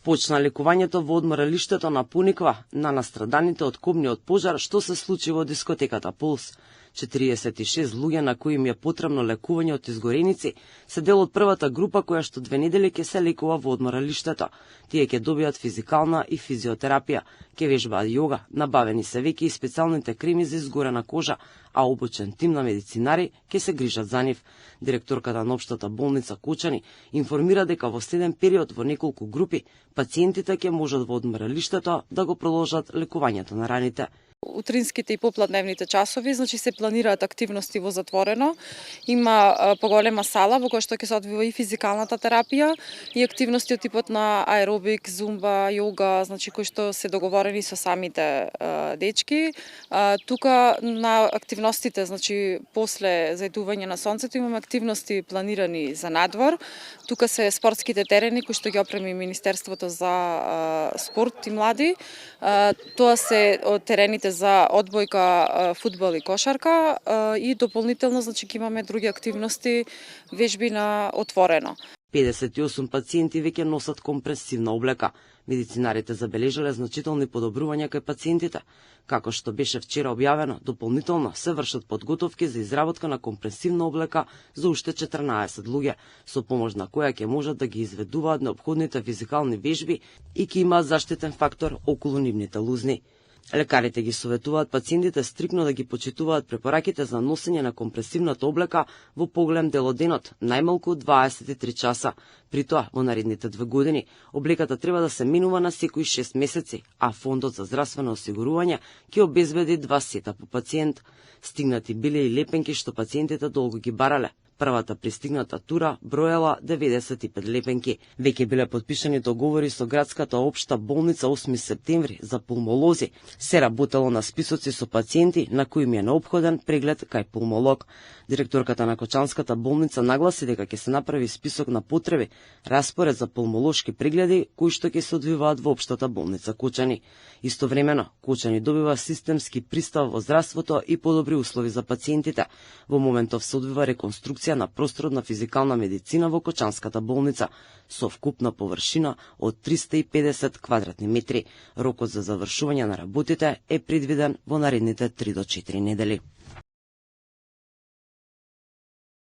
Почна лекувањето во одморалиштето на Пониква на настраданите од кобниот пожар што се случи во дискотеката Пулс. 46 луѓе на кои им е потребно лекување од изгореници се дел од првата група која што 2 недели ќе се лекува во одморалиштето. Тие ќе добијат физикална и физиотерапија, ќе вежбаат јога, набавени се веќе и специјалните креми за изгорена кожа, а обучен тим на медицинари ќе се грижат за нив. Директорката на општата болница Кочани информира дека во следен период во неколку групи пациентите ќе можат во одморалиштето да го продолжат лекувањето на раните. Утринските и попладневните часови, значи се планираат активности во затворено. Има поголема сала во која што ќе се одвива и физикалната терапија и активности од типот на аеробик, зумба, јога, значи кои што се договорени со самите дечки. Тука на активностите, значи после зајдување на сонцето имаме активности планирани за надвор. Тука се спортските терени кои што ги опреми Министерството за спорт и млади. Тоа се терените за одбојка, фудбал и кошарка и дополнително значи ќе имаме други активности, вежби на отворено. 58 пациенти веќе носат компресивна облека. Медицинарите забележале значителни подобрувања кај пациентите. Како што беше вчера објавено, дополнително се вршат подготовки за изработка на компресивна облека за уште 14 луѓе, со помош на која ќе можат да ги изведуваат неопходните физикални вежби и ќе имаат заштитен фактор околу нивните лузни. Лекарите ги советуваат пациентите стрикно да ги почитуваат препораките за носење на компресивната облека во поголем дел од денот, најмалку 23 часа. При тоа, во наредните 2 години, облеката треба да се менува на секои 6 месеци, а Фондот за здравствено осигурување ќе обезбеди 2 сета по пациент. Стигнати биле и лепенки што пациентите долго ги барале. Првата пристигната тура броела 95 лепенки. Веќе биле подпишани договори со градската општа болница 8 септември за пулмолози. Се работело на списоци со пациенти на кои им е неопходен преглед кај пулмолог. Директорката на Кочанската болница нагласи дека ќе се направи список на потреби, распоред за пулмолошки прегледи кои што ќе се одвиваат во општата болница Кочани. Истовремено, Кочани добива системски пристав во здравството и подобри услови за пациентите. Во моментов се одвива реконструкција на просторот на физикална медицина во Кочанската болница со вкупна површина од 350 квадратни метри. Рокот за завршување на работите е предвиден во наредните 3 до 4 недели.